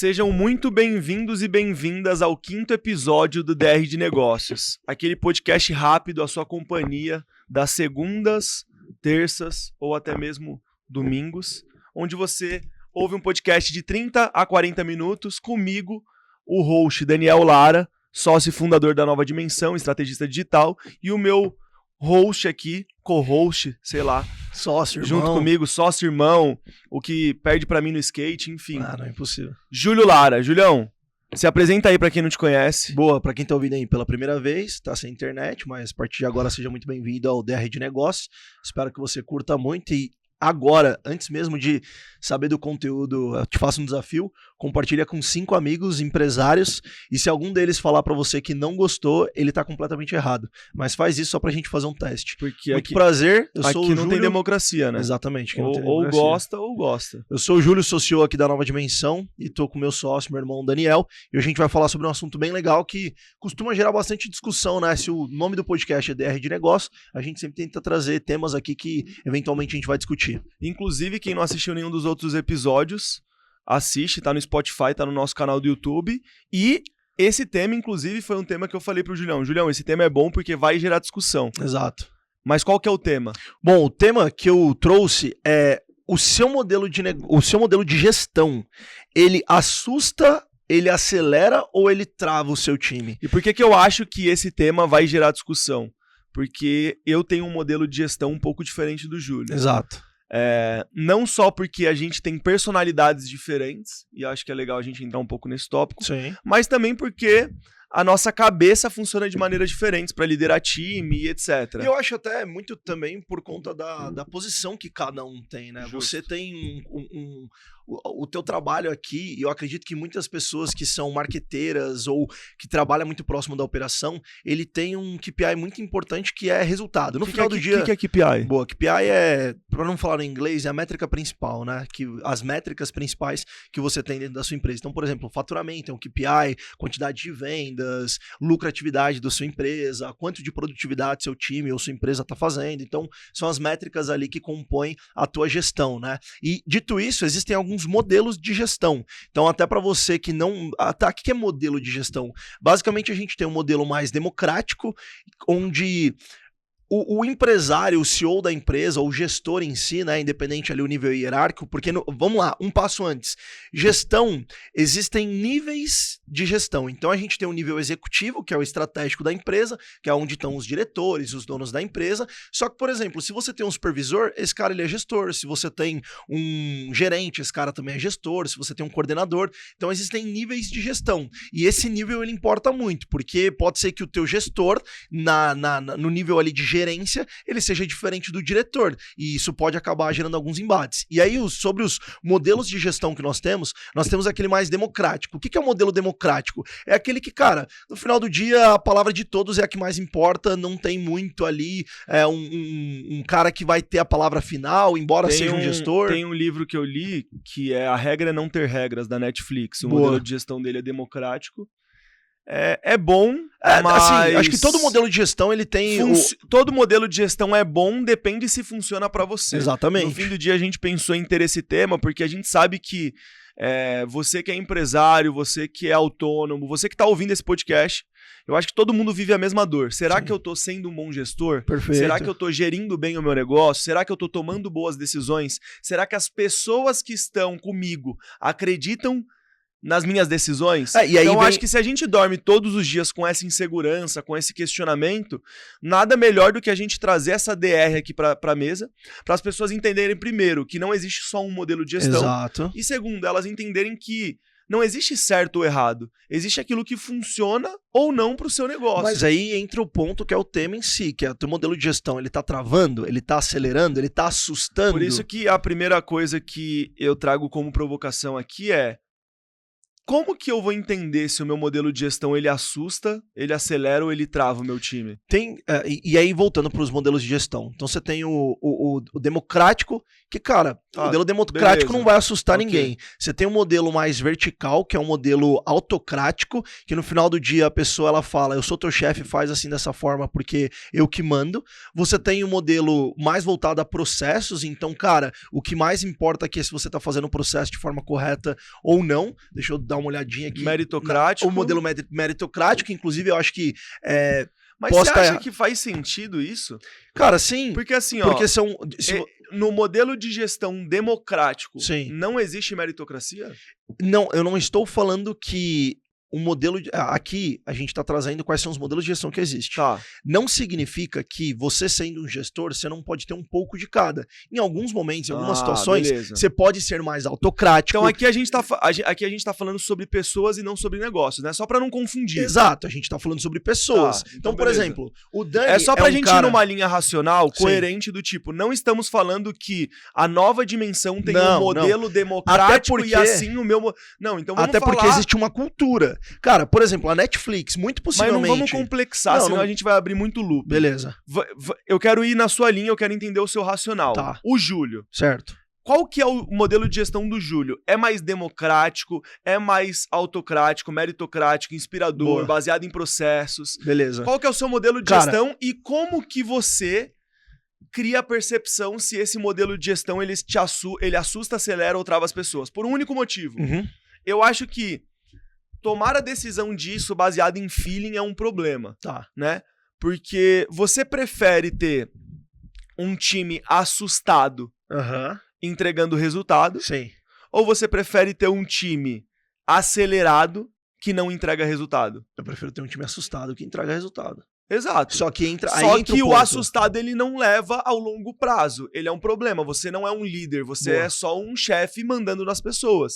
Sejam muito bem-vindos e bem-vindas ao 5º episódio do DR de Negócios, aquele podcast rápido à sua companhia das segundas, terças ou até mesmo domingos, onde você ouve um podcast de 30 a 40 minutos comigo, o host Daniel Lara, sócio e fundador da Nova Dimensão, estrategista digital, e o meu host aqui, co-host, sei lá, sócio, junto irmão. comigo, sócio, irmão, o que perde pra mim no skate, enfim. Ah, não é impossível. Júlio Lara. Julião, se apresenta aí pra quem não te conhece. Boa, pra quem tá ouvindo aí pela primeira vez, tá sem internet, mas a partir de agora seja muito bem-vindo ao DR de Negócios. Espero que você curta muito e agora, antes mesmo de saber do conteúdo, eu te faço um desafio, compartilha com 5 amigos empresários e se algum deles falar pra você que não gostou, ele tá completamente errado. Mas faz isso só pra gente fazer um teste. Porque Muito aqui, prazer, eu sou o aqui Júlio. não tem democracia, né? Exatamente. Que não tem Ou democracia. gosta ou gosta. Eu sou o Júlio, socio aqui da Nova Dimensão e tô com meu sócio, meu irmão Daniel, e a gente vai falar sobre um assunto bem legal que costuma gerar bastante discussão, né? Se o nome do podcast é DR de Negócio, a gente sempre tenta trazer temas aqui que eventualmente a gente vai discutir. Inclusive, quem não assistiu nenhum dos outros episódios, assiste, tá no Spotify, tá no nosso canal do YouTube. E esse tema, inclusive, foi um tema que eu falei pro Julião. Julião, esse tema é bom porque vai gerar discussão. Exato. Mas qual que é o tema? Bom, o tema que eu trouxe é o seu modelo de gestão, ele assusta, ele acelera ou ele trava o seu time? E por que que eu acho que esse tema vai gerar discussão? Porque eu tenho um modelo de gestão um pouco diferente do Júlio. Exato. Não só porque a gente tem personalidades diferentes, e acho que é legal a gente entrar um pouco nesse tópico, Sim. mas também porque a nossa cabeça funciona de maneiras diferentes para liderar time e etc. Eu acho até muito também por conta da posição que cada um tem, né? Justo. Você tem o teu trabalho aqui, e eu acredito que muitas pessoas que são marqueteiras ou que trabalham muito próximo da operação, ele tem um KPI muito importante que é resultado. No final do dia... O que é KPI? Boa, KPI é, para não falar em inglês, é a métrica principal, né? As métricas principais que você tem dentro da sua empresa. Então, por exemplo, o faturamento é um KPI, quantidade de vendas, lucratividade da sua empresa, quanto de produtividade seu time ou sua empresa está fazendo. Então, são as métricas ali que compõem a tua gestão, né? E, dito isso, existem alguns modelos de gestão. Então, até para você que não... Tá, o que é modelo de gestão? Basicamente, a gente tem um modelo mais democrático, onde... O empresário, o CEO da empresa, ou o gestor em si, né, independente ali o nível hierárquico, porque, vamos lá, um passo antes. Gestão, existem níveis de gestão. Então a gente tem um nível executivo, que é o estratégico da empresa, que é onde estão os diretores, os donos da empresa. Só que, por exemplo, se você tem um supervisor, esse cara ele é gestor. Se você tem um gerente, esse cara também é gestor. Se você tem um coordenador. Então existem níveis de gestão. E esse nível ele importa muito, porque pode ser que o teu gestor, no nível ali de gerência, ele seja diferente do diretor, e isso pode acabar gerando alguns embates. E aí, sobre os modelos de gestão que nós temos aquele mais democrático. O que é o modelo democrático? É aquele que, cara, no final do dia, a palavra de todos é a que mais importa, não tem muito ali um cara que vai ter a palavra final, embora seja um gestor. Tem um livro que eu li, que é A Regra é Não Ter Regras, da Netflix. O Boa. modelo de gestão dele é democrático. É bom, mas... Assim, acho que todo modelo de gestão, ele tem... Todo modelo de gestão é bom, depende se funciona para você. Exatamente. No fim do dia, a gente pensou em ter esse tema, porque a gente sabe que você que é empresário, você que é autônomo, você que tá ouvindo esse podcast, eu acho que todo mundo vive a mesma dor. Será Sim. que eu tô sendo um bom gestor? Perfeito. Será que eu tô gerindo bem o meu negócio? Será que eu tô tomando boas decisões? Será que as pessoas que estão comigo acreditam nas minhas decisões? E aí então acho que se a gente dorme todos os dias com essa insegurança, com esse questionamento, nada melhor do que a gente trazer essa DR aqui pra mesa, para as pessoas entenderem, primeiro, que não existe só um modelo de gestão. Exato. E segundo, elas entenderem que não existe certo ou errado. Existe aquilo que funciona ou não pro seu negócio. Mas aí entra o ponto que é o tema em si, que é o teu modelo de gestão, ele tá travando, ele tá acelerando, ele tá assustando. Por isso que a primeira coisa que eu trago como provocação aqui é: como que eu vou entender se o meu modelo de gestão ele assusta, ele acelera ou ele trava o meu time? E aí, voltando para os modelos de gestão. Então, você tem o democrático, que, cara, o modelo democrático beleza. não vai assustar Ok. ninguém. Você tem um modelo mais vertical, que é um modelo autocrático, que no final do dia a pessoa ela fala: eu sou teu chefe, faz assim dessa forma porque eu que mando. Você tem um modelo mais voltado a processos. Então, cara, o que mais importa aqui é se você está fazendo o processo de forma correta ou não. Deixa eu dar uma olhadinha aqui. Meritocrático. O modelo meritocrático, inclusive, eu acho que... Mas você acha que faz sentido isso? Cara, sim. Porque assim, Porque no modelo de gestão democrático, sim. não existe meritocracia? Não, eu não estou falando que o modelo... Aqui, a gente está trazendo quais são os modelos de gestão que existem. Tá. Não significa que você sendo um gestor, você não pode ter um pouco de cada. Em alguns momentos, em algumas situações, beleza. você pode ser mais autocrático. Então aqui a gente tá falando sobre pessoas e não sobre negócios, né? Só pra não confundir. Exato, a gente tá falando sobre pessoas. Então, por beleza. exemplo, o Dani é só pra um gente cara... ir numa linha racional, coerente, do tipo, não estamos falando que a nova dimensão tem um modelo democrático e assim o meu... Não, então vamos falar... porque existe uma cultura. Cara, por exemplo, a Netflix, muito possivelmente... Mas não vamos complexar, senão a gente vai abrir muito loop. Beleza. Eu quero ir na sua linha, eu quero entender o seu racional. Tá. O Júlio. Certo. Qual que é o modelo de gestão do Júlio? É mais democrático? É mais autocrático, meritocrático, inspirador, baseado em processos? Beleza. Qual que é o seu modelo de gestão e como que você cria a percepção se esse modelo de gestão ele assusta, acelera ou trava as pessoas? Por um único motivo. Uhum. Eu acho que tomar a decisão disso baseado em feeling é um problema, né? Porque você prefere ter um time assustado entregando resultado, sim, ou você prefere ter um time acelerado que não entrega resultado? Eu prefiro ter um time assustado que entrega resultado. Exato. Só que o assustado ele não leva ao longo prazo. Ele é um problema. Você não é um líder, você é só um chefe mandando nas pessoas.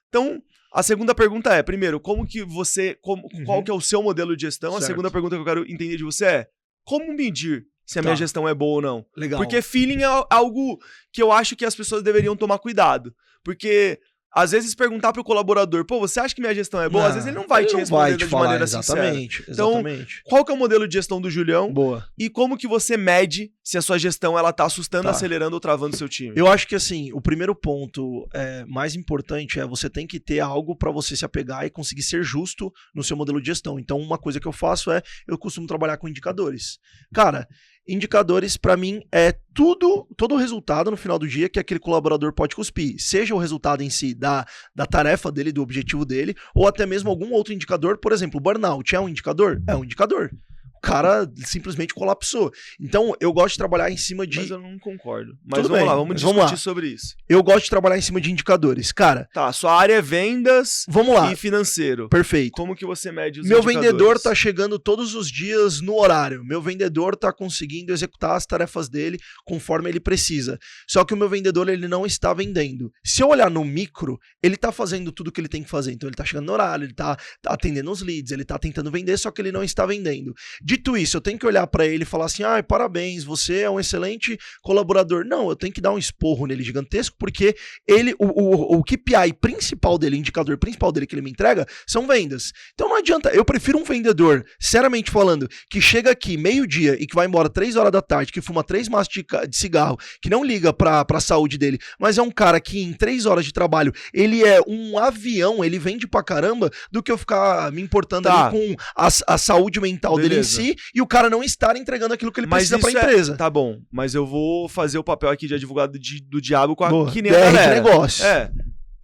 Então, a segunda pergunta é, primeiro, como que você... Qual que é o seu modelo de gestão? Certo. A segunda pergunta que eu quero entender de você é, como medir se a minha gestão é boa ou não? Legal. Porque feeling é algo que eu acho que as pessoas deveriam tomar cuidado. Porque... Às vezes perguntar pro colaborador, pô, você acha que minha gestão é boa? Às vezes ele não vai te responder de maneira sincera. Então, qual que é o modelo de gestão do Julião? Boa. E como que você mede se a sua gestão ela tá assustando, acelerando ou travando o seu time? Eu acho que assim, o primeiro ponto mais importante é você tem que ter algo para você se apegar e conseguir ser justo no seu modelo de gestão. Então, uma coisa que eu faço eu costumo trabalhar com indicadores. Cara, indicadores, para mim, é todo o resultado no final do dia que aquele colaborador pode cuspir. Seja o resultado em si da tarefa dele, do objetivo dele, ou até mesmo algum outro indicador. Por exemplo, burnout é um indicador? É um indicador. O cara simplesmente colapsou. Então, eu gosto de trabalhar em cima de... Mas eu não concordo. Mas vamos lá, vamos discutir sobre isso. Eu gosto de trabalhar em cima de indicadores. Cara... Tá, sua área é vendas e financeiro. Perfeito. Como que você mede os indicadores? Meu vendedor tá chegando todos os dias no horário. Meu vendedor tá conseguindo executar as tarefas dele conforme ele precisa. Só que o meu vendedor, ele não está vendendo. Se eu olhar no micro, ele tá fazendo tudo que ele tem que fazer. Então, ele tá chegando no horário, ele tá atendendo os leads, ele tá tentando vender, só que ele não está vendendo. Dito isso, eu tenho que olhar para ele e falar assim, parabéns, você é um excelente colaborador. Não, eu tenho que dar um esporro nele gigantesco, porque ele, o KPI principal dele, o indicador principal dele que ele me entrega, são vendas. Então não adianta, eu prefiro um vendedor, sinceramente falando, que chega aqui meio-dia e que vai embora 3 horas da tarde, que fuma 3 maços de cigarro, que não liga pra saúde dele, mas é um cara que em 3 horas de trabalho, ele é um avião, ele vende pra caramba, do que eu ficar me importando ali com a saúde mental dele em si, e o cara não estar entregando aquilo que ele precisa pra empresa. Tá bom, mas eu vou fazer o papel aqui de advogado do diabo com a que nem a galera. De negócio.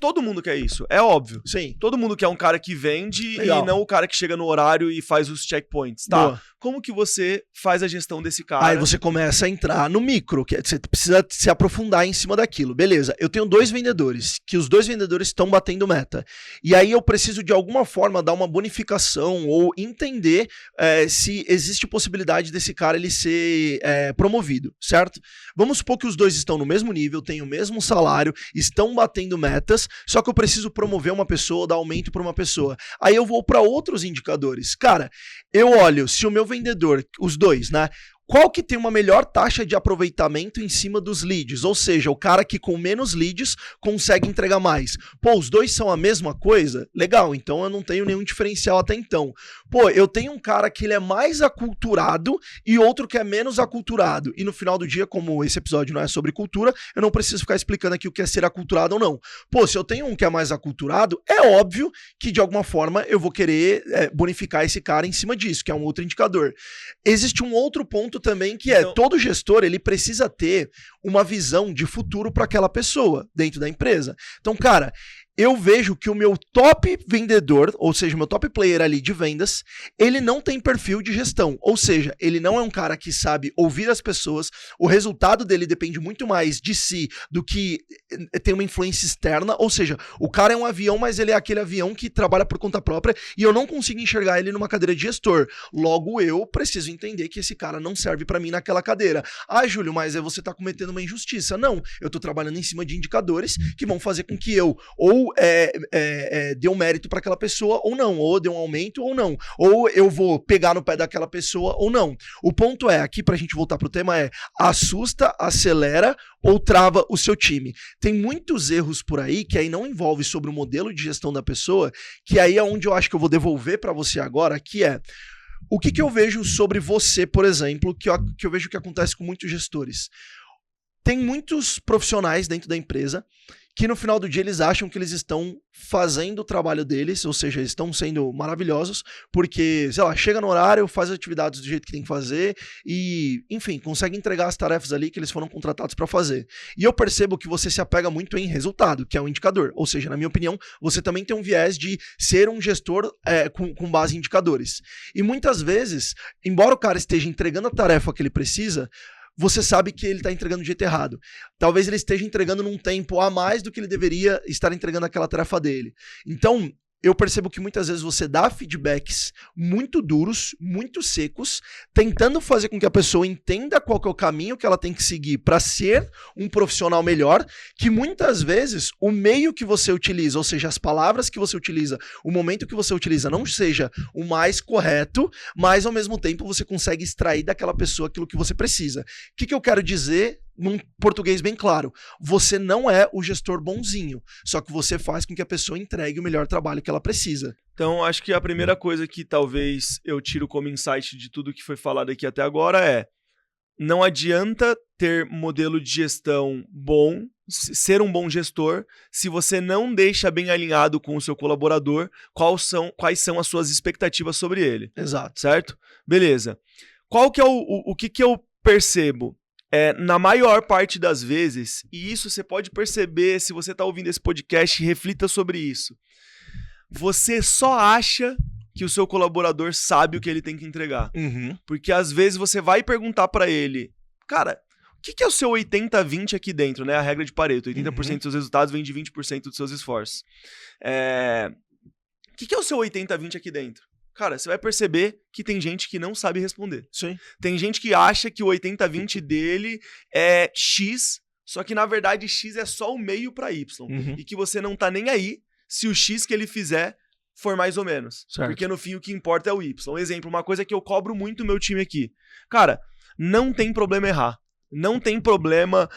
Todo mundo quer isso, é óbvio. Sim. Todo mundo quer um cara que vende e não o cara que chega no horário e faz os checkpoints, tá? Boa. Como que você faz a gestão desse cara? Aí você começa a entrar no micro, que você precisa se aprofundar em cima daquilo. Beleza, eu tenho 2 vendedores, que os 2 vendedores estão batendo meta. E aí eu preciso de alguma forma dar uma bonificação ou entender se existe possibilidade desse cara ele ser promovido, certo? Vamos supor que os 2 estão no mesmo nível, têm o mesmo salário, estão batendo metas, só que eu preciso promover uma pessoa, dar aumento para uma pessoa. Aí eu vou para outros indicadores. Cara, eu olho se o meu vendedor, os 2, né? Qual que tem uma melhor taxa de aproveitamento em cima dos leads? Ou seja, o cara que com menos leads consegue entregar mais. Pô, os 2 são a mesma coisa? Legal, então eu não tenho nenhum diferencial até então. Pô, eu tenho um cara que ele é mais aculturado e outro que é menos aculturado. E no final do dia, como esse episódio não é sobre cultura, eu não preciso ficar explicando aqui o que é ser aculturado ou não. Pô, se eu tenho um que é mais aculturado, é óbvio que de alguma forma eu vou querer bonificar esse cara em cima disso, que é um outro indicador. Existe um outro ponto também que todo gestor ele precisa ter uma visão de futuro para aquela pessoa dentro da empresa. Então, cara, eu vejo que o meu top vendedor, ou seja, o meu top player ali de vendas, ele não tem perfil de gestão. Ou seja, ele não é um cara que sabe ouvir as pessoas, o resultado dele depende muito mais de si do que ter uma influência externa. Ou seja, o cara é um avião, mas ele é aquele avião que trabalha por conta própria e eu não consigo enxergar ele numa cadeira de gestor. Logo, eu preciso entender que esse cara não serve pra mim naquela cadeira. Ah, Júlio, mas você tá cometendo uma injustiça. Não, eu tô trabalhando em cima de indicadores que vão fazer com que eu ou dê um mérito para aquela pessoa ou não, ou dê um aumento ou não, ou eu vou pegar no pé daquela pessoa ou não. O ponto é, aqui pra gente voltar pro tema, assusta, acelera ou trava o seu time. Tem muitos erros por aí que aí não envolve sobre o modelo de gestão da pessoa, que aí é onde eu acho que eu vou devolver para você agora, que é o que eu vejo sobre você, por exemplo, que eu vejo que acontece com muitos gestores. Tem muitos profissionais dentro da empresa que no final do dia eles acham que eles estão fazendo o trabalho deles, ou seja, eles estão sendo maravilhosos, porque, sei lá, chega no horário, faz as atividades do jeito que tem que fazer e, enfim, consegue entregar as tarefas ali que eles foram contratados para fazer. E eu percebo que você se apega muito em resultado, que é um indicador, ou seja, na minha opinião, você também tem um viés de ser um gestor com base em indicadores. E muitas vezes, embora o cara esteja entregando a tarefa que ele precisa, você sabe que ele está entregando do jeito errado. Talvez ele esteja entregando num tempo a mais do que ele deveria estar entregando aquela tarefa dele. Então, eu percebo que muitas vezes você dá feedbacks muito duros, muito secos, tentando fazer com que a pessoa entenda qual que é o caminho que ela tem que seguir para ser um profissional melhor, que muitas vezes o meio que você utiliza, ou seja, as palavras que você utiliza, o momento que você utiliza não seja o mais correto, mas ao mesmo tempo você consegue extrair daquela pessoa aquilo que você precisa. O que eu quero dizer num português bem claro? Você não é o gestor bonzinho, só que você faz com que a pessoa entregue o melhor trabalho que ela precisa. Então, acho que a primeira coisa que talvez eu tiro como insight de tudo que foi falado aqui até agora é: não adianta ter modelo de gestão bom, ser um bom gestor, se você não deixa bem alinhado com o seu colaborador quais são as suas expectativas sobre ele. Exato. Certo? Beleza. Qual que é o que eu percebo? Na maior parte das vezes, e isso você pode perceber se você está ouvindo esse podcast, reflita sobre isso. Você só acha que o seu colaborador sabe o que ele tem que entregar. Uhum. Porque às vezes você vai perguntar para ele, cara, o que é o seu 80-20 aqui dentro, né? A regra de Pareto, 80% dos seus resultados vem de 20% dos seus esforços. O que é o seu 80-20 aqui dentro? Cara, você vai perceber que tem gente que não sabe responder. Sim. Tem gente que acha que o 80-20 dele é X, só que na verdade X é só o meio para Y. Uhum. E que você não tá nem aí se o X que ele fizer for mais ou menos. Certo. Porque no fim o que importa é o Y. Um exemplo, uma coisa que eu cobro muito o meu time aqui. Cara, não tem problema errar. Não tem problema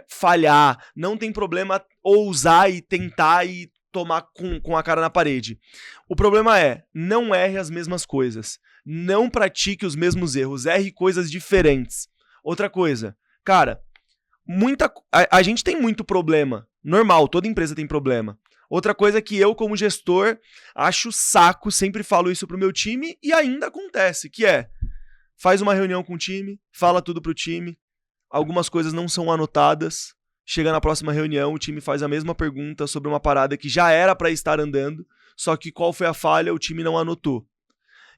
falhar. Não tem problema ousar e tentar e tomar com a cara na parede. O problema é, não erre as mesmas coisas. Não pratique os mesmos erros. Erre coisas diferentes. Outra coisa, cara, a gente tem muito problema. Normal, toda empresa tem problema. Outra coisa que eu, como gestor, acho saco, sempre falo isso pro meu time e ainda acontece, que faz uma reunião com o time, fala tudo pro time, algumas coisas não são anotadas. Chega na próxima reunião, o time faz a mesma pergunta sobre uma parada que já era para estar andando, só que qual foi a falha, o time não anotou.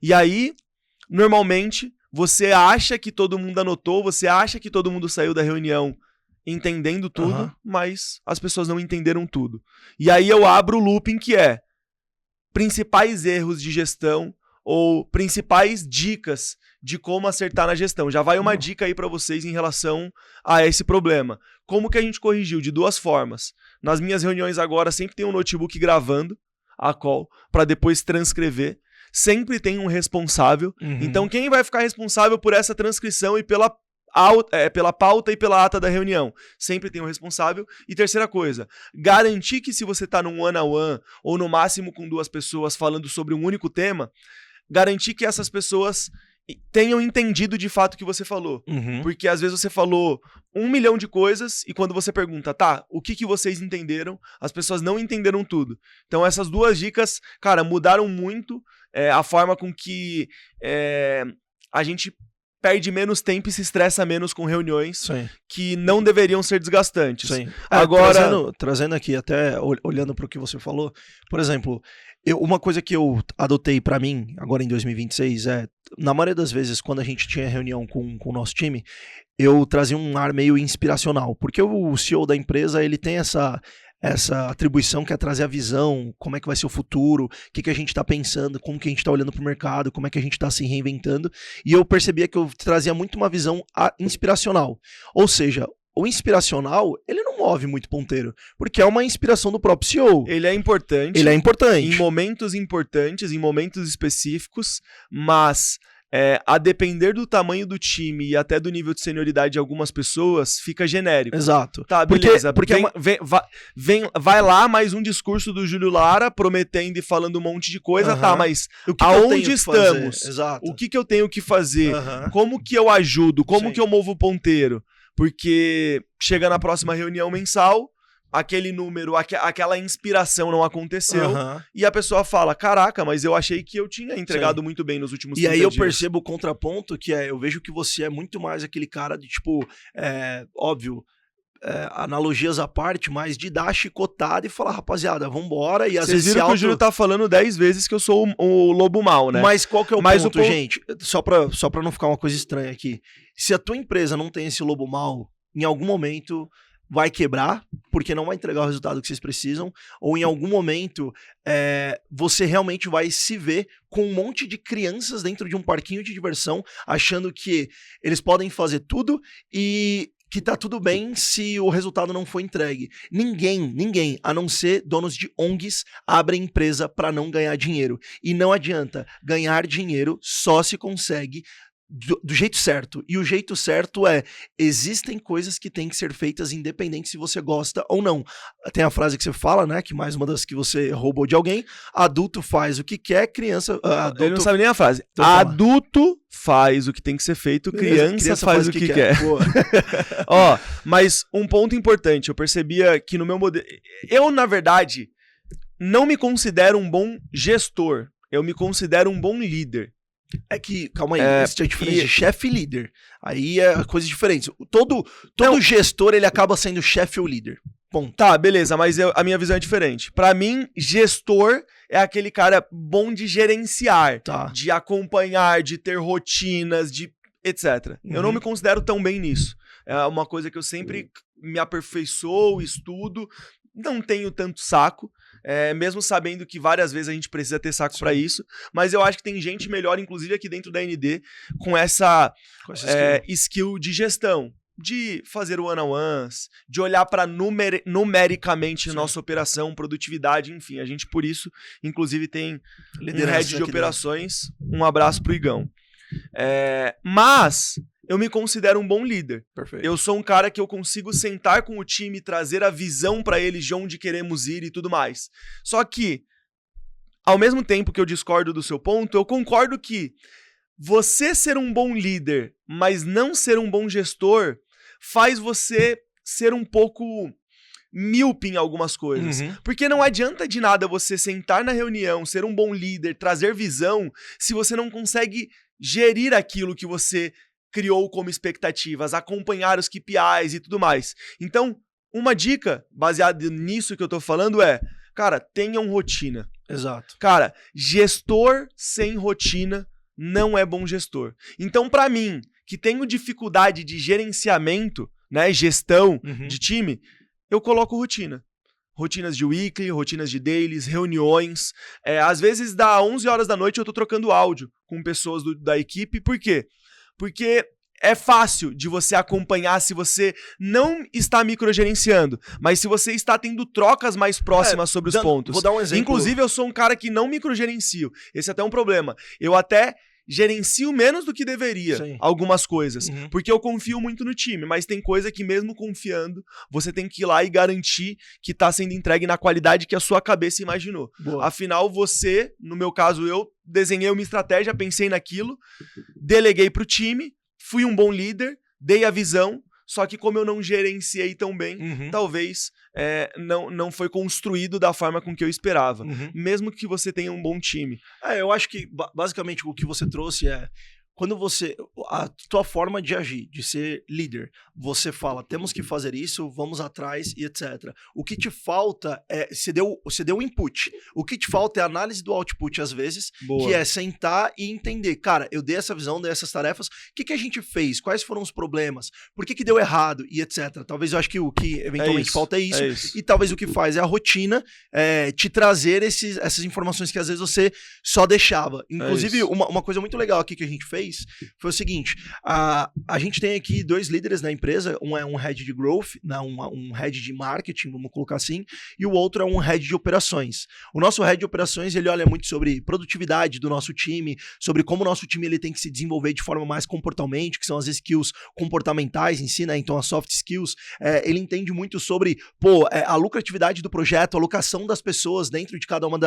E aí, normalmente, você acha que todo mundo anotou, você acha que todo mundo saiu da reunião entendendo tudo, mas as pessoas não entenderam tudo. E aí eu abro o looping que principais erros de gestão ou principais dicas de como acertar na gestão. Já vai uma dica aí para vocês em relação a esse problema. Como que a gente corrigiu? De duas formas. Nas minhas reuniões agora sempre tem um notebook gravando a call para depois transcrever. Sempre tem um responsável. Então quem vai ficar responsável por essa transcrição e pela pauta e pela ata da reunião? Sempre tem um responsável. E terceira coisa, garantir que se você está num one-on-one ou no máximo com duas pessoas falando sobre um único tema, garantir que essas pessoas tenham entendido de fato o que você falou. Porque às vezes você falou 1 milhão de coisas e quando você pergunta, tá, o que vocês entenderam? As pessoas não entenderam tudo. Então essas duas dicas, cara, mudaram muito a forma com que a gente perde menos tempo e se estressa menos com reuniões Sim. que não deveriam ser desgastantes. Sim. Agora, trazendo aqui, até olhando para o que você falou, por exemplo, uma coisa que eu adotei para mim, agora em 2026, na maioria das vezes, quando a gente tinha reunião com o nosso time, eu trazia um ar meio inspiracional, porque o CEO da empresa, ele tem essa atribuição que é trazer a visão, como é que vai ser o futuro, o que a gente está pensando, como que a gente está olhando para o mercado, como é que a gente está se reinventando, e eu percebia que eu trazia muito uma visão inspiracional, ou seja, o inspiracional, ele não move muito ponteiro, porque é uma inspiração do próprio CEO. Ele é importante. Ele é importante. Em momentos importantes, em momentos específicos, mas a depender do tamanho do time e até do nível de senioridade de algumas pessoas, fica genérico. Exato. Tá, beleza. Vai lá mais um discurso do Júlio Lara prometendo e falando um monte de coisa, tá, mas aonde estamos? Exato. O que eu tenho que fazer? Como que eu ajudo? Como que eu movo o ponteiro? Porque chega na próxima reunião mensal, aquele número, aquela inspiração não aconteceu, e a pessoa fala, caraca, mas eu achei que eu tinha entregado muito bem nos últimos 30 dias. E aí eu dias. percebo o contraponto, que eu vejo que você é muito mais aquele cara de, tipo, óbvio, analogias à parte, mas de dar a chicotada e falar, rapaziada, vambora, e às vezes... Vocês viram que o Júlio tá falando 10 vezes que eu sou o lobo mau, né? Mas qual que é o ponto, gente? Só pra não ficar uma coisa estranha aqui. Se a tua empresa não tem esse lobo mau, em algum momento vai quebrar, porque não vai entregar o resultado que vocês precisam, ou em algum momento você realmente vai se ver com um monte de crianças dentro de um parquinho de diversão, achando que eles podem fazer tudo e que tá tudo bem se o resultado não for entregue. Ninguém, a não ser donos de ONGs, abrem empresa para não ganhar dinheiro. E não adianta, ganhar dinheiro só se consegue do jeito certo. E o jeito certo existem coisas que têm que ser feitas independente se você gosta ou não. Tem a frase que você fala, né, que mais uma das que você roubou de alguém, adulto faz o que quer, criança... Ele não sabe nem a frase. Então, adulto faz o que tem que ser feito, criança faz o que quer. Ó, mas um ponto importante, eu percebia que no meu modelo... Eu, na verdade, não me considero um bom gestor, eu me considero um bom líder. É que, calma aí, isso é diferente de chefe e líder. Aí é coisas diferentes. Todo gestor, ele acaba sendo chefe ou líder. Bom, tá, beleza, mas a minha visão é diferente. Pra mim, gestor é aquele cara bom de gerenciar, de acompanhar, de ter rotinas, de etc. Eu não me considero tão bem nisso. É uma coisa que eu sempre me aperfeiçoo, estudo, não tenho tanto saco. Mesmo sabendo que várias vezes a gente precisa ter saco pra isso, mas eu acho que tem gente melhor, inclusive aqui dentro da ND, com essa skill de gestão, de fazer one-on-ones, de olhar para numericamente nossa operação, produtividade, enfim, a gente por isso, inclusive tem um head de operações, um abraço pro Igão. Mas eu me considero um bom líder. Perfeito. Eu sou um cara que eu consigo sentar com o time, trazer a visão pra eles de onde queremos ir e tudo mais. Só que, ao mesmo tempo que eu discordo do seu ponto, eu concordo que você ser um bom líder, mas não ser um bom gestor, faz você ser um pouco míope em algumas coisas. Porque não adianta de nada você sentar na reunião, ser um bom líder, trazer visão, se você não consegue gerir aquilo que você criou como expectativas, acompanhar os KPIs e tudo mais. Então, uma dica baseada nisso que eu tô falando cara, tenham rotina. Exato. Cara, gestor sem rotina não é bom gestor. Então, pra mim, que tenho dificuldade de gerenciamento, né, gestão de time, eu coloco rotina. Rotinas de weekly, rotinas de dailies, reuniões. Às vezes, dá 11 horas da noite, eu tô trocando áudio com pessoas da equipe. Por quê? Porque é fácil de você acompanhar se você não está microgerenciando, mas se você está tendo trocas mais próximas sobre os pontos. Vou dar um exemplo. Inclusive, eu sou um cara que não microgerencio. Esse é até um problema. Eu até gerencio menos do que deveria algumas coisas, porque eu confio muito no time, mas tem coisa que mesmo confiando, você tem que ir lá e garantir que está sendo entregue na qualidade que a sua cabeça imaginou. Boa. Afinal, você, no meu caso, eu desenhei uma estratégia, pensei naquilo, deleguei pro time, fui um bom líder, dei a visão, só que como eu não gerenciei tão bem, talvez não foi construído da forma com que eu esperava. Mesmo que você tenha um bom time. Eu acho que basicamente o que você trouxe quando a tua forma de agir, de ser líder, você fala, temos que fazer isso, vamos atrás e etc. O que te falta você deu o input. O que te falta é a análise do output, às vezes, Boa. que é sentar e entender, cara, eu dei essa visão, dei essas tarefas, o que a gente fez? Quais foram os problemas? Por que deu errado? E etc. Talvez eu acho que o que eventualmente falta é isso. E talvez o que faz é a rotina te trazer essas informações que às vezes você só deixava. Inclusive, uma coisa muito legal aqui que a gente fez foi o seguinte, a gente tem aqui 2 líderes na empresa, um é um head de growth, né, um head de marketing, vamos colocar assim, e o outro é um head de operações. O nosso head de operações, ele olha muito sobre produtividade do nosso time, sobre como o nosso time ele tem que se desenvolver de forma mais comportamental, que são as skills comportamentais em si, né, então as soft skills, ele entende muito sobre, a lucratividade do projeto, a alocação das pessoas dentro de cada uma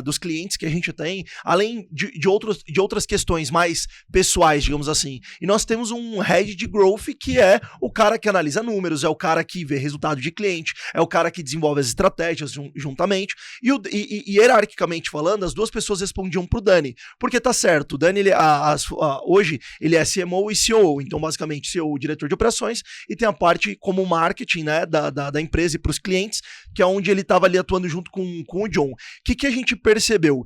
dos clientes que a gente tem, além de outras questões mais pessoais, digamos assim. E nós temos um head de growth que é o cara que analisa números, é o cara que vê resultado de cliente, é o cara que desenvolve as estratégias juntamente. E hierarquicamente falando, as 2 pessoas respondiam pro Dani. Porque tá certo, o Dani, hoje, ele é CMO e COO, então basicamente CEO, diretor de operações, e tem a parte como marketing, né, da empresa e pros clientes, que é onde ele estava ali atuando junto com o John. O que a gente percebeu?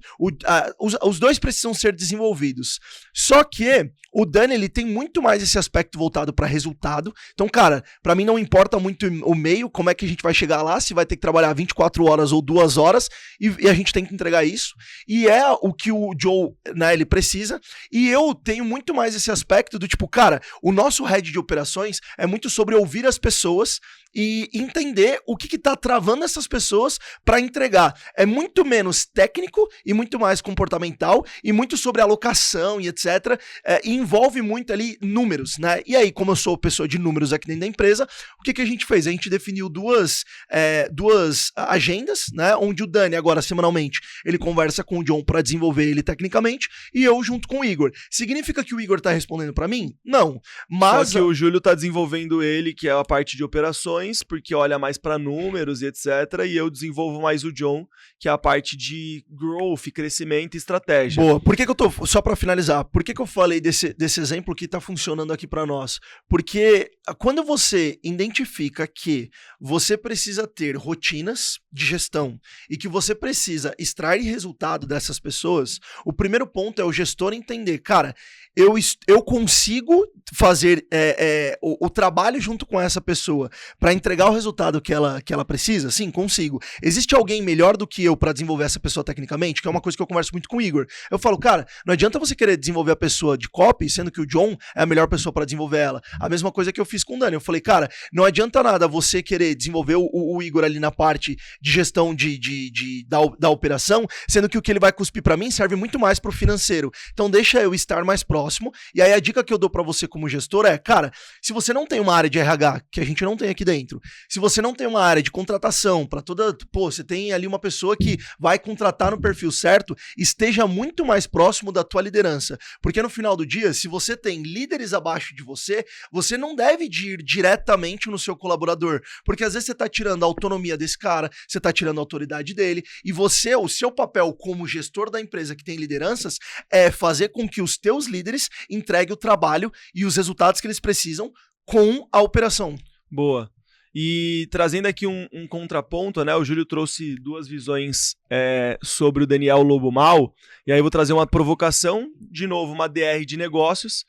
Os 2 precisam ser desenvolvidos. Só que o Dani, ele tem muito mais esse aspecto voltado para resultado. Então, cara, para mim não importa muito o meio, como é que a gente vai chegar lá, se vai ter que trabalhar 24 horas ou 2 horas, e a gente tem que entregar isso. E é o que o Joe, né, ele precisa. E eu tenho muito mais esse aspecto do tipo, cara, o nosso head de operações é muito sobre ouvir as pessoas e entender o que tá travando essas pessoas para entregar. É muito menos técnico e muito mais comportamental e muito sobre alocação e etc. E envolve muito ali números, né? E aí, como eu sou pessoa de números aqui dentro da empresa, o que a gente fez? A gente definiu duas agendas, né? Onde o Dani, agora semanalmente, ele conversa com o John para desenvolver ele tecnicamente e eu junto com o Igor. Significa que o Igor tá respondendo para mim? Não. Mas só que o Júlio tá desenvolvendo ele, que é a parte de operações, porque olha mais para números e etc. E eu desenvolvo mais o John, que é a parte de growth, crescimento e estratégia. Boa. Por que eu tô, só para finalizar, por que eu falei desse exemplo que tá funcionando aqui para nós? Porque quando você identifica que você precisa ter rotinas de gestão e que você precisa extrair resultado dessas pessoas, o primeiro ponto é o gestor entender, cara, eu consigo fazer o trabalho junto com essa pessoa para entregar o resultado que ela precisa? Sim, consigo. Existe alguém melhor do que eu para desenvolver essa pessoa tecnicamente? Que é uma coisa que eu converso muito com o Igor. Eu falo, cara, não adianta você querer desenvolver a pessoa de copy, sendo que o John é a melhor pessoa para desenvolver ela. A mesma coisa que eu fiz com o Dani. Eu falei, cara, não adianta nada você querer desenvolver o Igor ali na parte de gestão da operação, sendo que o que ele vai cuspir para mim serve muito mais pro financeiro. Então deixa eu estar mais próximo. E aí a dica que eu dou para você como gestor é, cara, se você não tem uma área de RH, que a gente não tem aqui dentro, se você não tem uma área de contratação para você tem ali uma pessoa que vai contratar no perfil certo, esteja muito mais próximo da tua liderança. Porque no final do dia, se você tem líderes abaixo de você, você não deve ir diretamente no seu colaborador, porque às vezes você tá tirando a autonomia desse cara, você tá tirando a autoridade dele, e o seu papel como gestor da empresa que tem lideranças é fazer com que os teus líderes entreguem o trabalho e os resultados que eles precisam com a operação. Boa. E trazendo aqui um contraponto, né? O Júlio trouxe 2 visões sobre o Daniel Lobo Mal, e aí eu vou trazer uma provocação, de novo, uma DR de negócios.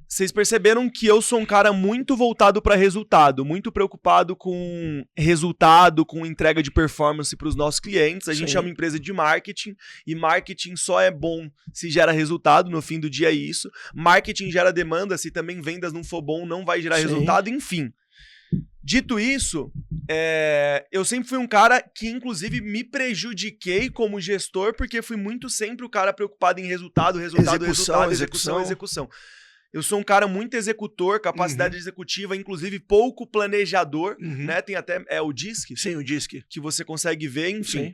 Vocês perceberam que eu sou um cara muito voltado para resultado, muito preocupado com resultado, com entrega de performance para os nossos clientes. A gente é uma empresa de marketing e marketing só é bom se gera resultado, no fim do dia é isso. Marketing gera demanda, se também vendas não for bom, não vai gerar resultado, enfim. Dito isso, eu sempre fui um cara que, inclusive, me prejudiquei como gestor, porque fui muito sempre o cara preocupado em resultado. Execução. Eu sou um cara muito executor, capacidade executiva, inclusive pouco planejador, né? Tem até o DISC. Sim, o DISC. Que você consegue ver, enfim.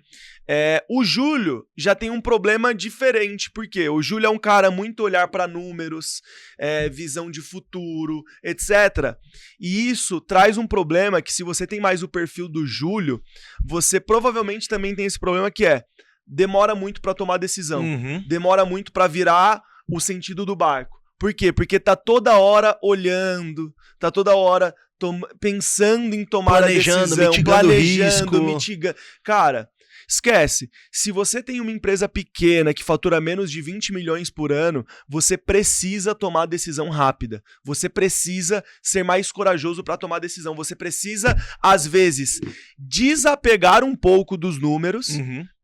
O Júlio já tem um problema diferente, porque o Júlio é um cara muito olhar para números, visão de futuro, etc. E isso traz um problema que, se você tem mais o perfil do Júlio, você provavelmente também tem esse problema que demora muito para tomar decisão. Demora muito para virar o sentido do barco. Por quê? Porque tá toda hora olhando, tá toda hora pensando em tomar planejando, a decisão, mitigando risco. mitigando. Cara, esquece. Se você tem uma empresa pequena que fatura menos de 20 milhões por ano, você precisa tomar decisão rápida. Você precisa ser mais corajoso para tomar decisão. Você precisa, às vezes, desapegar um pouco dos números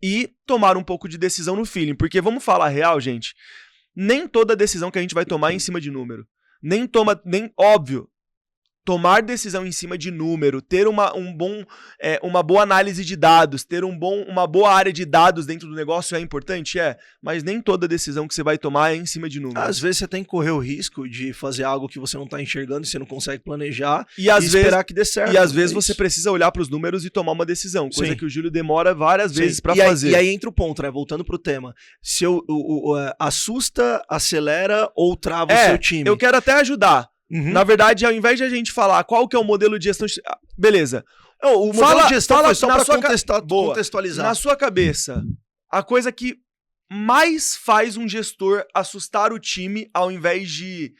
e tomar um pouco de decisão no feeling. Porque vamos falar a real, gente. Nem toda decisão que a gente vai tomar é em cima de número. Óbvio, tomar decisão em cima de número, ter uma boa análise de dados, ter uma boa área de dados dentro do negócio é importante? Mas nem toda decisão que você vai tomar é em cima de número. Às vezes você tem que correr o risco de fazer algo que você não está enxergando, você não consegue planejar e esperar que dê certo. E às vezes você precisa olhar para os números e tomar uma decisão, coisa que o Júlio demora várias vezes para fazer. E aí entra o ponto, né? Voltando pro tema. Se assusta, acelera ou trava o seu time. Eu quero até ajudar. Na verdade, ao invés de a gente falar qual que é o modelo de gestão... Beleza. O modelo de gestão foi só para contextualizar. Na sua cabeça, a coisa que mais faz um gestor assustar o time ao invés de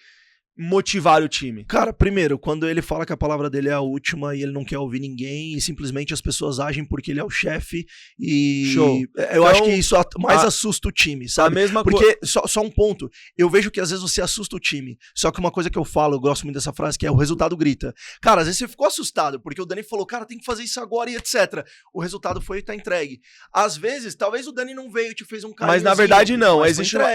motivar o time? Cara, primeiro, quando ele fala que a palavra dele é a última e ele não quer ouvir ninguém e simplesmente as pessoas agem porque ele é o chefe e... Show. Eu acho que isso mais assusta o time, sabe? A mesma porque, só um ponto, eu vejo que às vezes você assusta o time, só que uma coisa que eu falo, eu gosto muito dessa frase, que é o resultado grita. Cara, às vezes você ficou assustado porque o Dani falou, cara, tem que fazer isso agora e etc. O resultado foi e tá entregue. Às vezes, talvez o Dani não veio e te fez um carinhozinho. Mas na verdade não,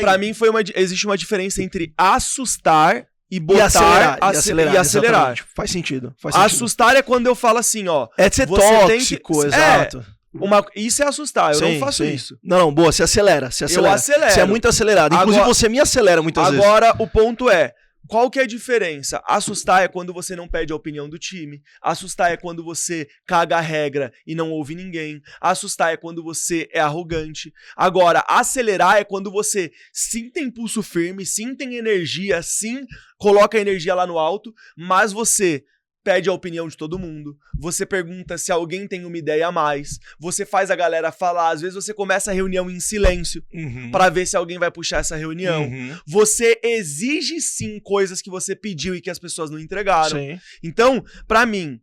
pra mim existe uma diferença entre assustar e botar e acelerar. Faz sentido. Assustar é quando eu falo assim, ó. É de ser tóxico, exato. Isso é assustar, eu não faço isso. Não, boa, você acelera. Eu acelero. Você é muito acelerado. Inclusive, você me acelera muitas vezes. Agora, o ponto é, qual que é a diferença? Assustar é quando você não pede a opinião do time. Assustar é quando você caga a regra e não ouve ninguém. Assustar é quando você é arrogante. Agora, acelerar é quando você sim tem pulso firme, sim tem energia, sim coloca a energia lá no alto, mas você pede a opinião de todo mundo, você pergunta se alguém tem uma ideia a mais, você faz a galera falar, às vezes você começa a reunião em silêncio pra ver se alguém vai puxar essa reunião. Você exige sim coisas que você pediu e que as pessoas não entregaram. Então, pra mim,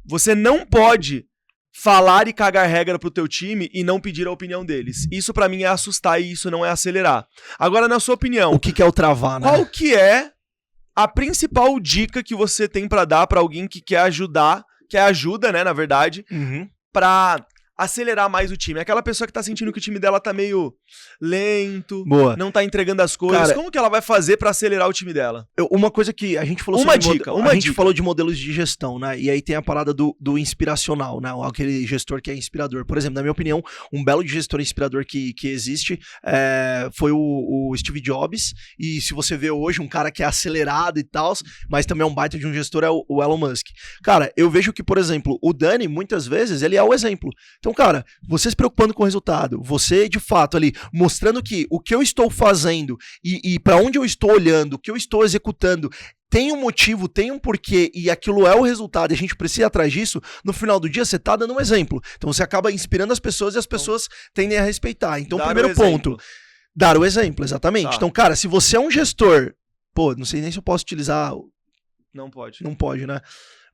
você não pode falar e cagar regra pro teu time e não pedir a opinião deles. Isso pra mim é assustar e isso não é acelerar. Agora, na sua opinião... O que é o travar, né? Qual que é a principal dica que você tem pra dar pra alguém que quer ajudar, que ajuda, né, na verdade, pra acelerar mais o time? Aquela pessoa que tá sentindo que o time dela tá meio lento, não tá entregando as coisas. Cara, como que ela vai fazer pra acelerar o time dela? Uma coisa que a gente falou a gente falou de modelos de gestão, né? E aí tem a parada do inspiracional, né? Aquele gestor que é inspirador. Por exemplo, na minha opinião, um belo de gestor inspirador que existe foi o Steve Jobs. E se você vê hoje um cara que é acelerado e tal, mas também é um baita de um gestor, é o Elon Musk. Cara, eu vejo que, por exemplo, o Dani, muitas vezes, ele é o exemplo. Então, cara, você se preocupando com o resultado, você, de fato, ali, mostrando que o que eu estou fazendo e para onde eu estou olhando, o que eu estou executando, tem um motivo, tem um porquê e aquilo é o resultado e a gente precisa ir atrás disso, no final do dia você tá dando um exemplo. Então você acaba inspirando as pessoas e as pessoas tendem a respeitar. Então, primeiro ponto, dar o exemplo, exatamente. Tá. Então, cara, se você é um gestor, não sei nem se eu posso utilizar... Não pode. Não pode, né?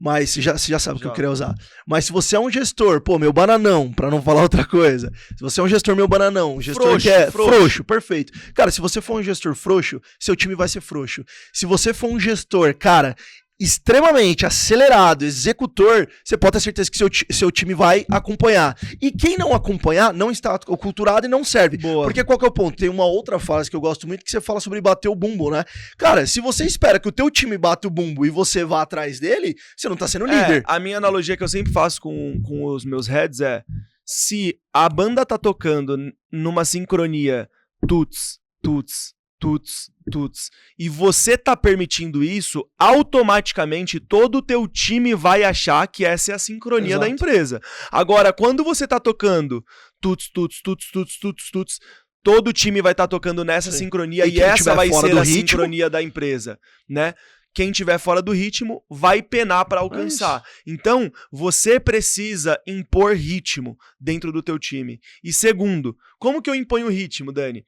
Mas você já sabe o que eu queria usar. Mas se você é um gestor, meu bananão, pra não falar outra coisa. Se você é um gestor, meu bananão, um gestor que é frouxo, perfeito. Cara, se você for um gestor frouxo, seu time vai ser frouxo. Se você for um gestor, cara, extremamente acelerado, executor, você pode ter certeza que seu time vai acompanhar. E quem não acompanhar, não está aculturado e não serve. Boa. Porque qual que é o ponto? Tem uma outra frase que eu gosto muito que você fala sobre bater o bumbo, né? Cara, se você espera que o teu time bata o bumbo e você vá atrás dele, você não tá sendo líder. A minha analogia que eu sempre faço com os meus heads é: se a banda tá tocando numa sincronia tuts, tuts, tuts, tuts, e você tá permitindo isso, automaticamente todo o teu time vai achar que essa é a sincronia da empresa. Agora, quando você tá tocando tuts, tuts, tuts, tuts, tuts, tuts, todo o time vai estar tocando nessa sincronia e essa vai ser a sincronia da empresa, né? Quem tiver fora do ritmo vai penar para alcançar. Então, você precisa impor ritmo dentro do teu time. E segundo, como que eu imponho ritmo, Dani?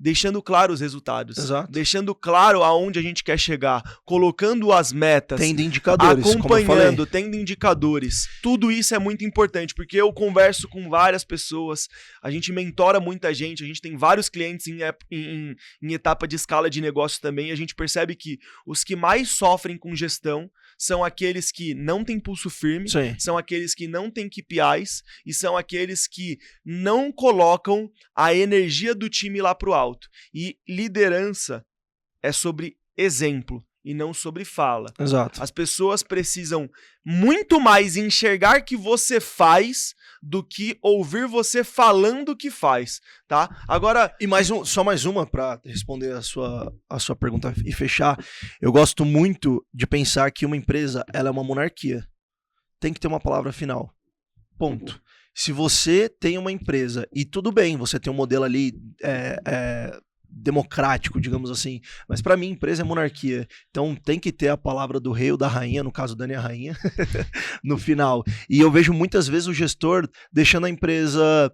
deixando claro os resultados, Exato. deixando claro aonde a gente quer chegar, colocando as metas, Tendo indicadores, como eu falei. acompanhando, tendo indicadores. Tudo isso é muito importante, porque eu converso com várias pessoas, a gente mentora muita gente, a gente tem vários clientes em etapa de escala de negócio também, e a gente percebe que os que mais sofrem com gestão são aqueles que não têm pulso firme, Sim. são aqueles que não têm KPIs e são aqueles que não colocam a energia do time lá pro alto. E liderança é sobre exemplo e não sobre fala. Exato. As pessoas precisam muito mais enxergar que você faz do que ouvir você falando que faz, tá? Agora... E só mais uma para responder a sua pergunta e fechar. Eu gosto muito de pensar que uma empresa ela é uma monarquia. Tem que ter uma palavra final. Ponto. Se você tem uma empresa, e tudo bem, você tem um modelo ali democrático, digamos assim, mas para mim empresa é monarquia, então tem que ter a palavra do rei ou da rainha, no caso Dani é a rainha, no final. E eu vejo muitas vezes o gestor deixando a empresa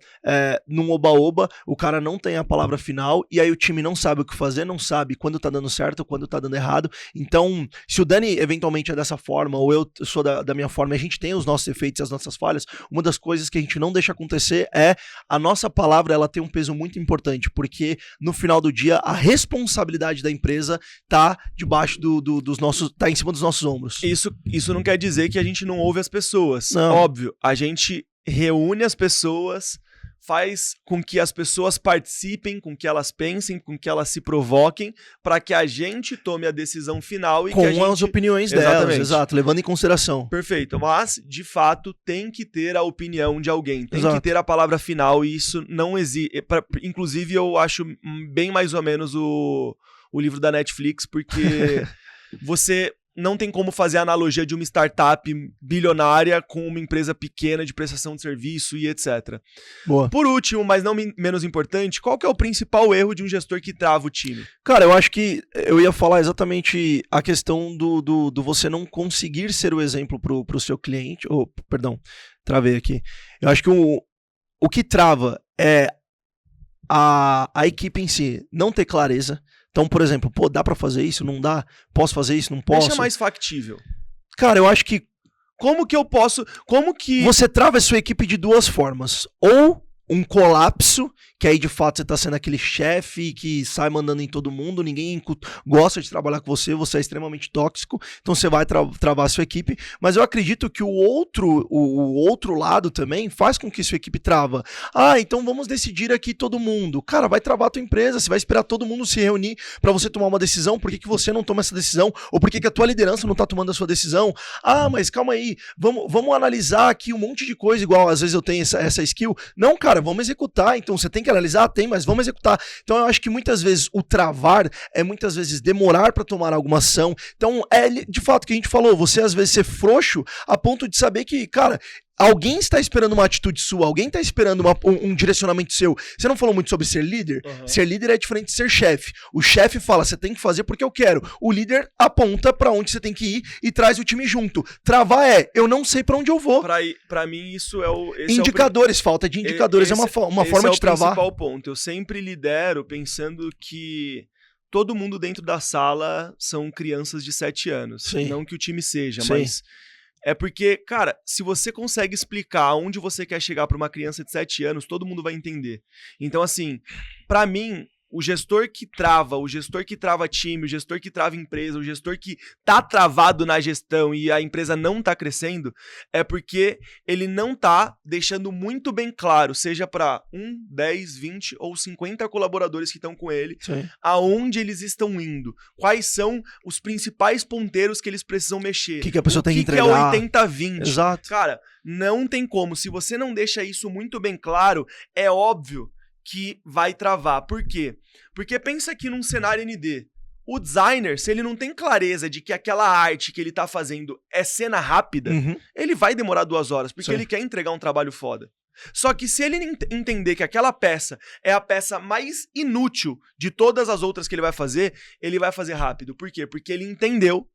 num oba-oba, o cara não tem a palavra final, e aí o time não sabe o que fazer, não sabe quando tá dando certo, quando tá dando errado. Então, se o Dani eventualmente é dessa forma, ou eu sou da minha forma, a gente tem os nossos efeitos e as nossas falhas, uma das coisas que a gente não deixa acontecer é a nossa palavra, ela tem um peso muito importante, porque no final do dia, a responsabilidade da empresa tá debaixo dos nossos, tá em cima dos nossos ombros. Isso não quer dizer que a gente não ouve as pessoas. Não. Óbvio, a gente reúne as pessoas, faz com que as pessoas participem, com que elas pensem, com que elas se provoquem, para que a gente tome a decisão final e com que a gente... as opiniões delas, exato, levando em consideração. Perfeito, mas de fato tem que ter a opinião de alguém, tem Exato. que ter a palavra final, e isso não existe. Inclusive eu acho bem mais ou menos o livro da Netflix, porque você não tem como fazer a analogia de uma startup bilionária com uma empresa pequena de prestação de serviço e etc. Boa. Por último, mas não menos importante, qual que é o principal erro de um gestor que trava o time? Cara, eu acho que eu ia falar exatamente a questão do você não conseguir ser o exemplo pro seu cliente. Perdão, travei aqui. Eu acho que o que trava é a equipe em si não ter clareza. Então, por exemplo, dá pra fazer isso? Não dá? Posso fazer isso? Não posso? Deixa mais factível. Cara, eu acho que... Como que... Você trava a sua equipe de duas formas. Ou um colapso, que aí de fato você tá sendo aquele chefe que sai mandando em todo mundo, ninguém gosta de trabalhar com você, você é extremamente tóxico, então você vai travar a sua equipe, mas eu acredito que o outro lado também faz com que sua equipe trava. Então vamos decidir aqui todo mundo. Cara, vai travar a tua empresa, você vai esperar todo mundo se reunir pra você tomar uma decisão, por que você não toma essa decisão, ou por que a tua liderança não tá tomando a sua decisão? Mas calma aí, vamos analisar aqui um monte de coisa, igual às vezes eu tenho essa skill. Não, cara, vamos executar, então você tem que analisar, mas vamos executar. Então eu acho que muitas vezes o travar é muitas vezes demorar para tomar alguma ação. Então é de fato o que a gente falou, você às vezes ser frouxo a ponto de saber que, cara, alguém está esperando uma atitude sua, alguém está esperando um direcionamento seu. Você não falou muito sobre ser líder? Uhum. Ser líder é diferente de ser chefe. O chefe fala, você tem que fazer porque eu quero. O líder aponta para onde você tem que ir e traz o time junto. Travar eu não sei para onde eu vou. Para mim isso é o... Indicadores, falta de indicadores é uma forma de travar. Esse é o principal ponto. Eu sempre lidero pensando que todo mundo dentro da sala são crianças de 7 anos. Sim. Não que o time seja, sim, mas... É porque, cara, se você consegue explicar onde você quer chegar para uma criança de 7 anos, todo mundo vai entender. Então, assim, para mim, o gestor que trava time, o gestor que trava empresa, o gestor que tá travado na gestão e a empresa não tá crescendo, é porque ele não tá deixando muito bem claro, seja para 1, 10, 20 ou 50 colaboradores que estão com ele, sim, aonde eles estão indo, quais são os principais ponteiros que eles precisam mexer. O que a pessoa tem que entregar. O que é 80-20. Exato. Cara, não tem como. Se você não deixa isso muito bem claro, é óbvio que vai travar. Por quê? Porque pensa aqui num cenário ND. O designer, se ele não tem clareza de que aquela arte que ele tá fazendo é cena rápida, ele vai demorar 2 horas, porque ele quer entregar um trabalho foda. Só que se ele entender que aquela peça é a peça mais inútil de todas as outras que ele vai fazer rápido. Por quê? Porque ele entendeu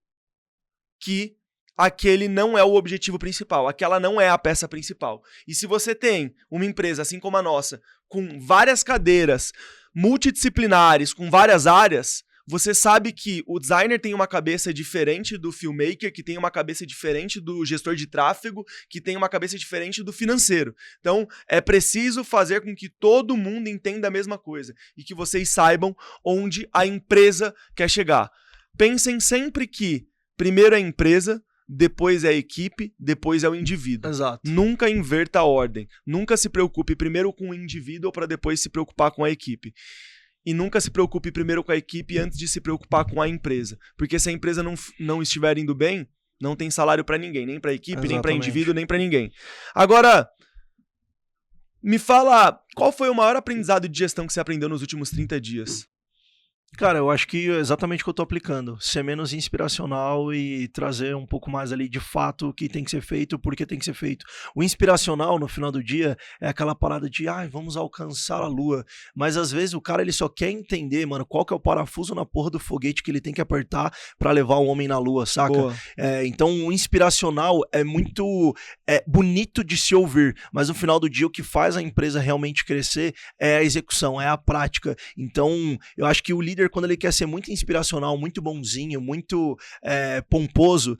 que aquele não é o objetivo principal, aquela não é a peça principal. E se você tem uma empresa, assim como a nossa, com várias cadeiras, multidisciplinares, com várias áreas, você sabe que o designer tem uma cabeça diferente do filmmaker, que tem uma cabeça diferente do gestor de tráfego, que tem uma cabeça diferente do financeiro. Então, é preciso fazer com que todo mundo entenda a mesma coisa e que vocês saibam onde a empresa quer chegar. Pensem sempre que primeiro é a empresa, depois é a equipe, depois é o indivíduo. Exato. Nunca inverta a ordem. Nunca se preocupe primeiro com o indivíduo para depois se preocupar com a equipe. E nunca se preocupe primeiro com a equipe antes de se preocupar com a empresa. Porque se a empresa não estiver indo bem, não tem salário para ninguém. Nem para a equipe, nem para indivíduo, nem para ninguém. Agora, me fala, qual foi o maior aprendizado de gestão que você aprendeu nos últimos 30 dias? Cara, eu acho que é exatamente o que eu tô aplicando. Ser menos inspiracional e trazer um pouco mais ali de fato o que tem que ser feito, por que tem que ser feito. O inspiracional, no final do dia, é aquela parada de, vamos alcançar a lua. Mas às vezes o cara, ele só quer entender, mano, qual que é o parafuso na porra do foguete que ele tem que apertar pra levar o homem na lua, saca? Então o inspiracional é muito bonito de se ouvir, mas no final do dia o que faz a empresa realmente crescer é a execução, é a prática. Então eu acho que o líder, quando ele quer ser muito inspiracional, muito bonzinho, muito pomposo,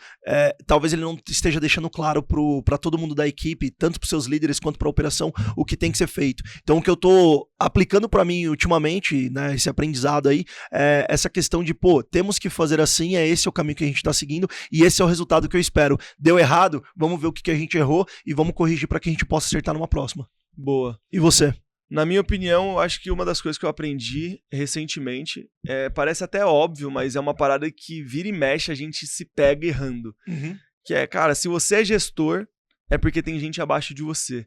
talvez ele não esteja deixando claro para todo mundo da equipe, tanto para seus líderes quanto para a operação, o que tem que ser feito. Então o que eu tô aplicando para mim ultimamente, né, esse aprendizado aí, é essa questão de, temos que fazer assim, esse é o caminho que a gente tá seguindo e esse é o resultado que eu espero. Deu errado? Vamos ver o que a gente errou e vamos corrigir para que a gente possa acertar numa próxima. Boa. E você? Na minha opinião, acho que uma das coisas que eu aprendi recentemente, parece até óbvio, mas é uma parada que vira e mexe, a gente se pega errando. Uhum. Que é, cara, se você é gestor, é porque tem gente abaixo de você.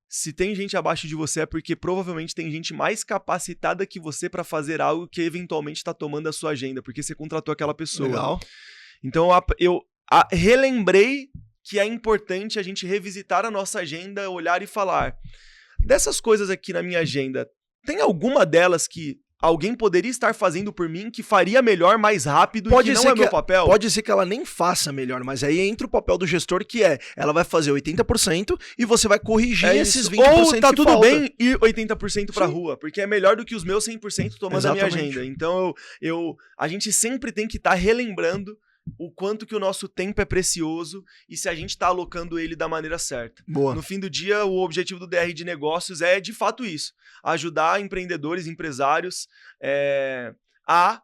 Se tem gente abaixo de você, é porque provavelmente tem gente mais capacitada que você para fazer algo que eventualmente está tomando a sua agenda, porque você contratou aquela pessoa. Legal. Então eu relembrei que é importante a gente revisitar a nossa agenda, olhar e falar... Dessas coisas aqui na minha agenda, tem alguma delas que alguém poderia estar fazendo por mim que faria melhor, mais rápido e que não é meu papel? Pode ser que ela nem faça melhor, mas aí entra o papel do gestor que ela vai fazer 80% e você vai corrigir esses 20% Ou tá que tudo falta. bem ir 80% pra rua, porque é melhor do que os meus 100% tomando a minha agenda. Então a gente sempre tem que estar relembrando o quanto que o nosso tempo é precioso e se a gente está alocando ele da maneira certa. Boa. No fim do dia, o objetivo do DR de Negócios é, de fato, isso. Ajudar empreendedores, empresários a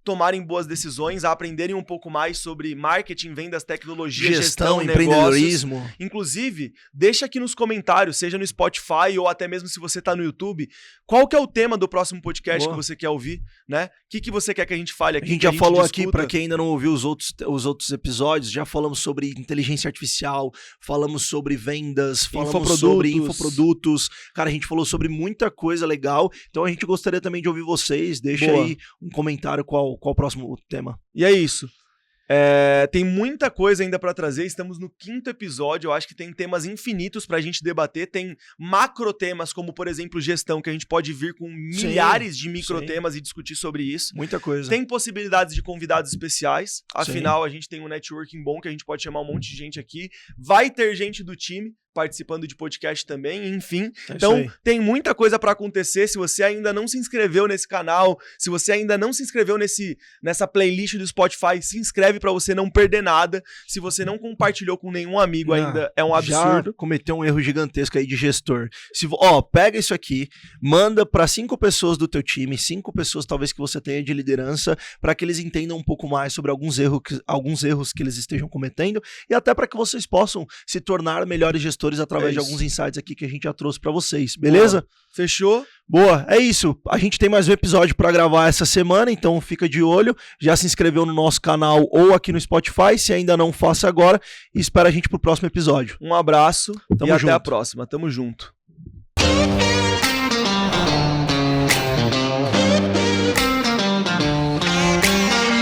tomarem boas decisões, a aprenderem um pouco mais sobre marketing, vendas, tecnologia, gestão, empreendedorismo. Negócios. Inclusive, deixa aqui nos comentários, seja no Spotify ou até mesmo se você está no YouTube, qual que é o tema do próximo podcast que você quer ouvir, né? O que você quer que a gente fale aqui? A gente já falou aqui, para quem ainda não ouviu os outros episódios, já falamos sobre inteligência artificial, falamos sobre vendas, falamos sobre infoprodutos. Cara, a gente falou sobre muita coisa legal, então a gente gostaria também de ouvir vocês. Deixa aí um comentário qual o próximo tema. E é isso. Tem muita coisa ainda para trazer, estamos no 5º episódio, eu acho que tem temas infinitos pra gente debater, tem macro temas como, por exemplo, gestão, que a gente pode vir com milhares de micro temas e discutir sobre isso. Muita coisa. Tem possibilidades de convidados especiais, afinal a gente tem um networking bom que a gente pode chamar um monte de gente aqui, vai ter gente do time participando de podcast também, enfim. Então, tem muita coisa para acontecer. Se você ainda não se inscreveu nesse canal, se você ainda não se inscreveu nessa playlist do Spotify, se inscreve para você não perder nada. Se você não compartilhou com nenhum amigo ainda, é um absurdo. Já cometeu um erro gigantesco aí de gestor. Pega isso aqui, manda para 5 pessoas do teu time, 5 pessoas talvez que você tenha de liderança, para que eles entendam um pouco mais sobre alguns erros que eles estejam cometendo e até para que vocês possam se tornar melhores gestores através de alguns insights aqui que a gente já trouxe pra vocês, beleza? Boa. Fechou? Boa, é isso. A gente tem mais um episódio pra gravar essa semana, então fica de olho. Já se inscreveu no nosso canal ou aqui no Spotify, se ainda não, faça agora. E espera a gente pro próximo episódio. Um abraço e até a próxima. Tamo junto.